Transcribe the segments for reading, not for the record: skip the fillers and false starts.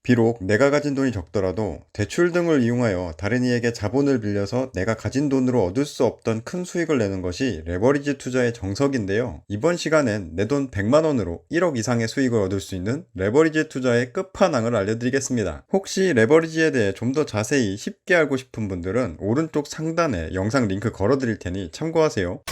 비록 내가 가진 돈이 적더라도 대출 등을 이용하여 다른 이에게 자본을 빌려서 내가 가진 돈으로 얻을 수 없던 큰 수익을 내는 것이 레버리지 투자의 정석인데요. 이번 시간엔 내 돈 100만원으로 1억 이상의 수익을 얻을 수 있는 레버리지 투자의 끝판왕을 알려드리겠습니다. 혹시 레버리지에 대해 좀 더 자세히 쉽게 알고 싶은 분들은 오른쪽 상단에 영상 링크 걸어드릴 테니 참고하세요.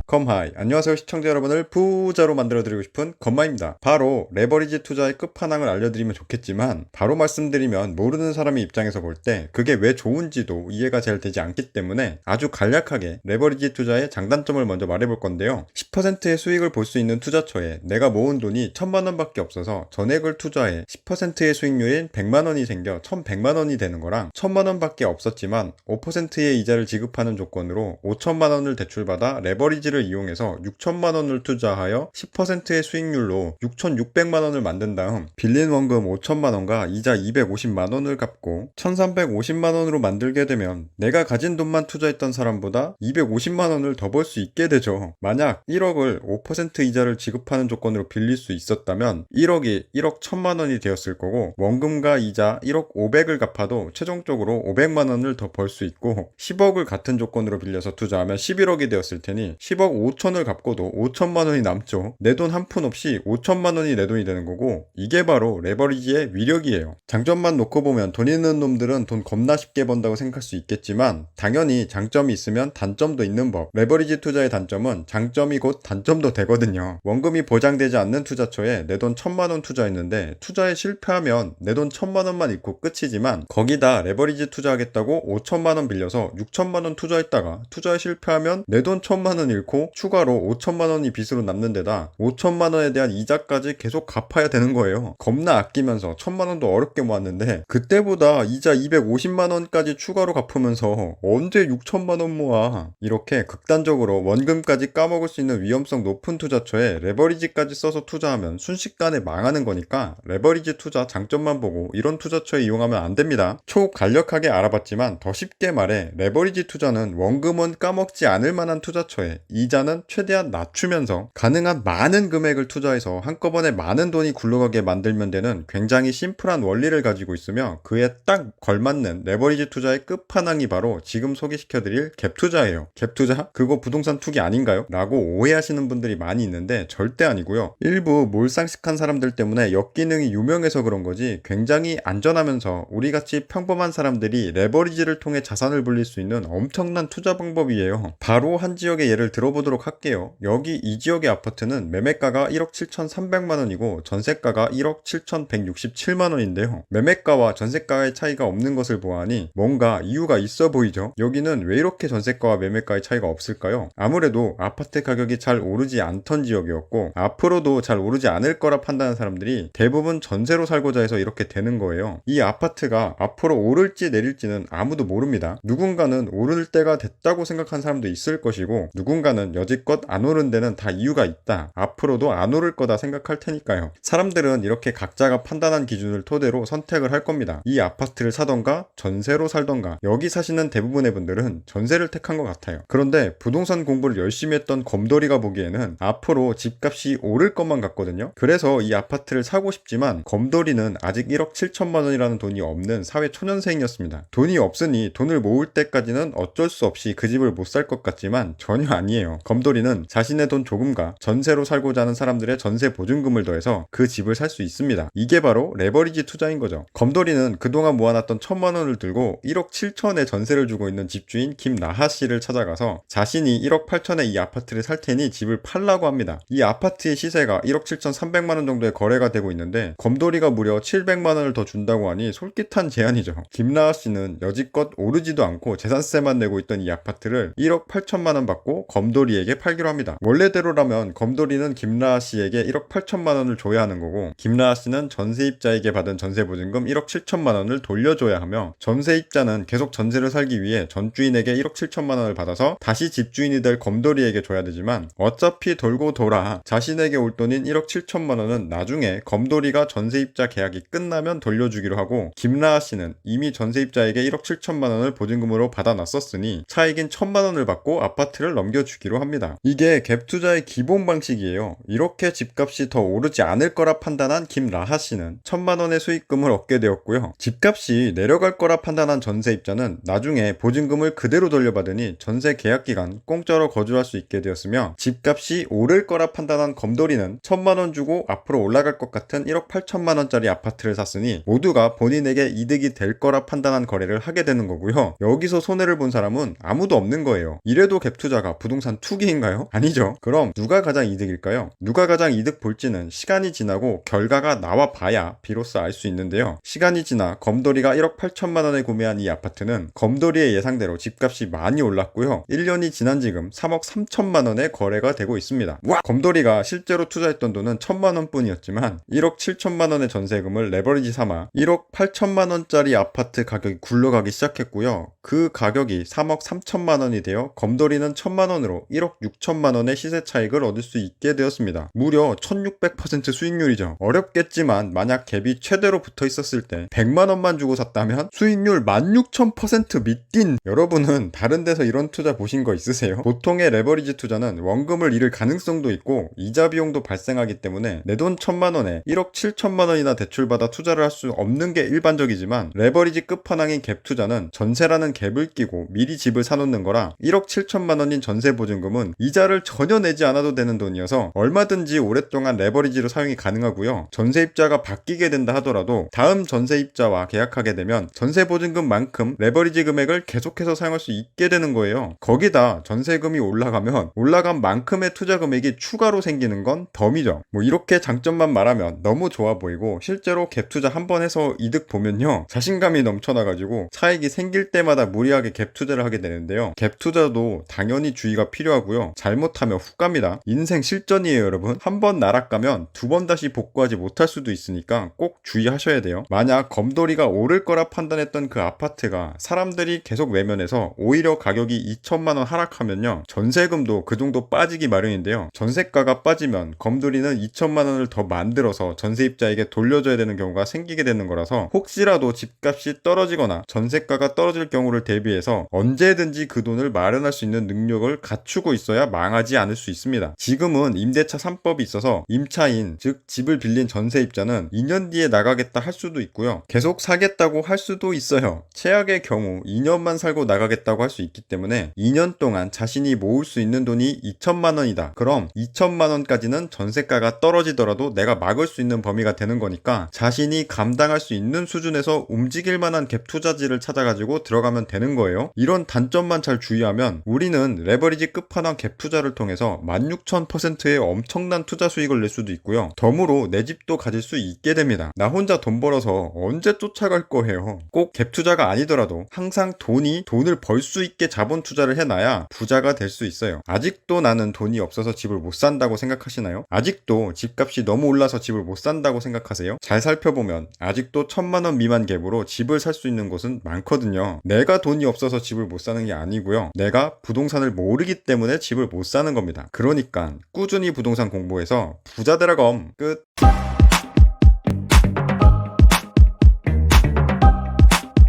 컴하이, 안녕하세요 시청자 여러분을 부자로 만들어드리고 싶은 컴마입니다. 바로 레버리지 투자의 끝판왕을 알려드리면 좋겠지만 바로 말씀드리면 모르는 사람의 입장에서 볼 때 그게 왜 좋은지도 이해가 잘 되지 않기 때문에 아주 간략하게 레버리지 투자의 장단점을 먼저 말해볼 건데요. 10%의 수익을 볼 수 있는 투자처에 내가 모은 돈이 1000만원 밖에 없어서 전액을 투자해 10%의 수익률인 100만원이 생겨 1100만원이 되는 거랑 1000만원 밖에 없었지만 5%의 이자를 지급하는 조건으로 5000만원을 대출받아 레버리지를 이용해서 6천만원을 투자하여 10%의 수익률로 6,600만원을 만든 다음 빌린 원금 5천만원과 이자 250만원을 갚고 1,350만원으로 만들게 되면 내가 가진 돈만 투자했던 사람보다 250만원을 더 벌 수 있게 되죠. 만약 1억을 5% 이자를 지급하는 조건으로 빌릴 수 있었다면 1억이 1억 1천만원이 되었을 거고 원금과 이자 1억 500을 갚아도 최종적으로 500만원을 더 벌 수 있고 10억을 같은 조건으로 빌려서 투자하면 11억이 되었을 테니 10억 5천을 갚고도 5천만원이 남죠. 내 돈 한 푼 없이 5천만원이 내 돈이 되는 거고 이게 바로 레버리지의 위력이에요. 장점만 놓고 보면 돈 있는 놈들은 돈 겁나 쉽게 번다고 생각할 수 있겠지만 당연히 장점이 있으면 단점도 있는 법. 레버리지 투자의 단점은 장점이 곧 단점도 되거든요. 원금이 보장되지 않는 투자처에 내 돈 1000만원 투자했는데 투자에 실패하면 내 돈 1000만원만 잃고 끝이지만 거기다 레버리지 투자하겠다고 5천만원 빌려서 6천만원 투자했다가 투자에 실패하면 내 돈 1000만원 잃고 추가로 5천만원이 빚으로 남는 데다 5천만원에 대한 이자까지 계속 갚아야 되는 거예요. 겁나 아끼면서 1000만원도 어렵게 모았는데 그때보다 이자 250만원까지 추가로 갚으면서 언제 6천만원 모아. 이렇게 극단적으로 원금까지 까먹을 수 있는 위험성 높은 투자처에 레버리지까지 써서 투자하면 순식간에 망하는 거니까 레버리지 투자 장점만 보고 이런 투자처에 이용하면 안 됩니다. 초간략하게 알아봤지만 더 쉽게 말해 레버리지 투자는 원금은 까먹지 않을 만한 투자처에 이자는 최대한 낮추면서 가능한 많은 금액을 투자해서 한꺼번에 많은 돈이 굴러가게 만들면 되는 굉장히 심플한 원리를 가지고 있으며 그에 딱 걸맞는 레버리지 투자의 끝판왕이 바로 지금 소개시켜드릴 갭투자예요. 갭투자? 그거 부동산 투기 아닌가요? 라고 오해하시는 분들이 많이 있는데 절대 아니고요. 일부 몰상식한 사람들 때문에 역기능이 유명해서 그런 거지 굉장히 안전하면서 우리같이 평범한 사람들이 레버리지를 통해 자산을 불릴 수 있는 엄청난 투자 방법이에요. 바로 한 지역의 예를 들어보도록 할게요. 여기 이 지역의 아파트는 매매가가 1억 7,300만원이고 전세가가 1억 7,167만원인데요. 매매가와 전세가의 차이가 없는 것을 보아하니 뭔가 이유가 있어 보이죠? 여기는 왜 이렇게 전세가와 매매가의 차이가 없을까요? 아무래도 아파트 가격이 잘 오르지 않던 지역이었고 앞으로도 잘 오르지 않을 거라 판단하는 사람들이 대부분 전세로 살고자 해서 이렇게 되는 거예요. 이 아파트가 앞으로 오를지 내릴지는 아무도 모릅니다. 누군가는 오를 때가 됐다고 생각한 사람도 있을 것이고 누군가는 여지껏 안 오른 데는 다 이유가 있다. 앞으로도 안 오를 거다 생각할 테니까요. 사람들은 이렇게 각자가 판단한 기준을 토대로 선택을 할 겁니다. 이 아파트를 사던가 전세로 살던가. 여기 사시는 대부분의 분들은 전세를 택한 것 같아요. 그런데 부동산 공부를 열심히 했던 검돌이가 보기에는 앞으로 집값이 오를 것만 같거든요. 그래서 이 아파트를 사고 싶지만 검돌이는 아직 1억 7천만 원이라는 돈이 없는 사회 초년생이었습니다. 돈이 없으니 돈을 모을 때까지는 어쩔 수 없이 그 집을 못 살 것 같지만 전혀 아니에요. 검돌이는 자신의 돈 조금과 전세로 살고자 하는 사람들의 전세 보증금을 더해서 그 집을 살 수 있습니다. 이게 바로 레버리지 투자인 거죠. 검돌이는 그동안 모아놨던 1000만원을 들고 1억 7천에 전세를 주고 있는 집주인 김나하 씨를 찾아가서 자신이 1억 8천에 이 아파트를 살 테니 집을 팔라고 합니다. 이 아파트의 시세가 1억 7,300만원 정도의 거래가 되고 있는데 검돌이가 무려 700만원을 더 준다고 하니 솔깃한 제안이죠. 김나하 씨는 여지껏 오르지도 않고 재산세만 내고 있던 이 아파트를 1억 8천만원 받고 검돌이에게 팔기로 합니다. 원래대로라면 검돌이는 김나하 씨에게 1억 8천만원을 줘야 하는 거고 김나하 씨는 전세입자에게 받은 전세보증금 1억 7천만원을 돌려줘야 하며 전세입자는 계속 전세를 살기 위해 전주인에게 1억 7천만원을 받아서 다시 집주인이 될 검돌이에게 줘야 되지만 어차피 돌고 돌아 자신에게 올 돈인 1억 7천만원은 나중에 검돌이가 전세입자 계약이 끝나면 돌려주기로 하고 김나하 씨는 이미 전세입자에게 1억 7천만원을 보증금으로 받아놨었으니 차익인 1000만원을 받고 아파트를 넘겨주기로 갭투자이기도 합니다. 이게 갭투자의 기본 방식이에요. 이렇게 집값이 더 오르지 않을 거라 판단한 김라하 씨는 1,000만원의 수익금을 얻게 되었고요. 집값이 내려갈 거라 판단한 전세입자는 나중에 보증금을 그대로 돌려받으니 전세 계약기간 공짜로 거주할 수 있게 되었으며, 집값이 오를 거라 판단한 검돌이는 1,000만원 주고 앞으로 올라갈 것 같은 1억 8천만원짜리 아파트를 샀으니 모두가 본인에게 이득이 될 거라 판단한 거래를 하게 되는 거고요. 여기서 손해를 본 사람은 아무도 없는 거예요. 이래도 갭투자가 부동산 투기인가요? 아니죠. 그럼 누가 가장 이득일까요? 누가 가장 이득 볼지는 시간이 지나고 결과가 나와 봐야 비로소 알 수 있는데요. 시간이 지나 검돌이가 1억 8천만원에 구매한 이 아파트는 검돌이의 예상대로 집값이 많이 올랐고요. 1년이 지난 지금 3억 3천만원에 거래가 되고 있습니다. 와! 검돌이가 실제로 투자했던 돈은 1,000만원 뿐이었지만 1억 7천만원의 전세금을 레버리지 삼아 1억 8천만원짜리 아파트 가격이 굴러가기 시작했고요. 그 가격이 3억 3천만원이 되어 검돌이는 1,000만원으로 1억 6천만원의 시세 차익을 얻을 수 있게 되었습니다. 무려 1600% 수익률이죠. 어렵겠지만 만약 갭이 최대로 붙어 있었을 때 100만원만 주고 샀다면 수익률 16,000% 밑딘. 여러분은 다른 데서 이런 투자 보신 거 있으세요? 보통의 레버리지 투자는 원금을 잃을 가능성도 있고 이자 비용도 발생하기 때문에 내 돈 1,000만원에 1억 7천만원이나 대출받아 투자를 할 수 없는 게 일반적이지만, 레버리지 끝판왕인 갭 투자는 전세라는 갭을 끼고 미리 집을 사놓는 거라 1억 7천만원인 전세 보증금은 이자를 전혀 내지 않아도 되는 돈이어서 얼마든지 오랫동안 레버리지로 사용이 가능하고요. 전세입자가 바뀌게 된다 하더라도 다음 전세입자와 계약하게 되면 전세 보증금만큼 레버리지 금액을 계속해서 사용할 수 있게 되는 거예요. 거기다 전세금이 올라가면 올라간 만큼의 투자 금액이 추가로 생기는 건 덤이죠. 이렇게 장점만 말하면 너무 좋아 보이고, 실제로 갭 투자 한 번 해서 이득 보면요, 자신감이 넘쳐나가지고 차익이 생길 때마다 무리하게 갭 투자를 하게 되는데요. 갭 투자도 당연히 주의가 필요하고요. 잘못하면 훅 갑니다. 인생 실전이에요, 여러분. 한 번 나락가면 두 번 다시 복구하지 못할 수도 있으니까 꼭 주의하셔야 돼요. 만약 검돌이가 오를 거라 판단했던 그 아파트가 사람들이 계속 외면해서 오히려 가격이 2천만원 하락하면요, 전세금도 그 정도 빠지기 마련인데요. 전세가가 빠지면 검돌이는 2천만원을 더 만들어서 전세입자에게 돌려줘야 되는 경우가 생기게 되는 거라서, 혹시라도 집값이 떨어지거나 전세가가 떨어질 경우를 대비해서 언제든지 그 돈을 마련할 수 있는 능력을 갖추고 있어야 망하지 않을 수 있습니다. 지금은 임대차 3법이 있어서 임차인, 즉 집을 빌린 전세입자는 2년 뒤에 나가겠다 할 수도 있고요, 계속 사겠다고 할 수도 있어요. 최악의 경우 2년만 살고 나가겠다고 할 수 있기 때문에 2년 동안 자신이 모을 수 있는 돈이 2천만원이다. 그럼 2천만원까지는 전세가가 떨어지더라도 내가 막을 수 있는 범위가 되는 거니까 자신이 감당할 수 있는 수준에서 움직일 만한 갭 투자지를 찾아가지고 들어가면 되는 거예요. 이런 단점만 잘 주의하면 우리는 레버리지 끝판왕 갭 투자를 통해서 16,000%의 엄청난 투자 수익을 낼 수도 있고요, 덤으로 내 집도 가질 수 있게 됩니다. 나 혼자 돈 벌어서 언제 쫓아갈 거예요. 꼭 갭 투자가 아니더라도 항상 돈을 벌 수 있게 자본 투자를 해놔야 부자가 될 수 있어요. 아직도 나는 돈이 없어서 집을 못 산다고 생각하시나요? 아직도 집값이 너무 올라서 집을 못 산다고 생각하세요? 잘 살펴보면 아직도 1,000만원 미만 갭으로 집을 살 수 있는 곳은 많거든요. 내가 돈이 없어서 집을 못 사는 게 아니고요, 내가 부동산을 모르기 때문에 집을 못 사는 겁니다. 그러니까 꾸준히 부동산 공부해서 부자 되라 검. 끝.